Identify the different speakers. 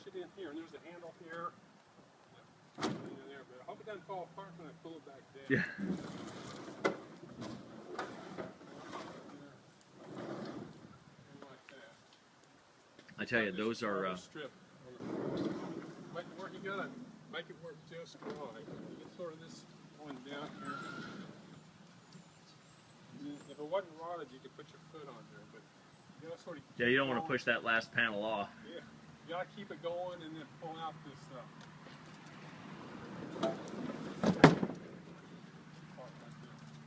Speaker 1: it in here, and there's a handle here. In there, but I hope it doesn't fall apart when I pull it back down.
Speaker 2: Yeah.
Speaker 1: Like that.
Speaker 2: I tell you, those are.
Speaker 1: Strip. Where you gotta make it work just right. You get sort of this going down here. If it wasn't rotted, you could put your foot on there, but you gotta sort of.
Speaker 2: Yeah, you don't want to push that last panel off.
Speaker 1: Yeah, you gotta keep it going and then pull out this stuff.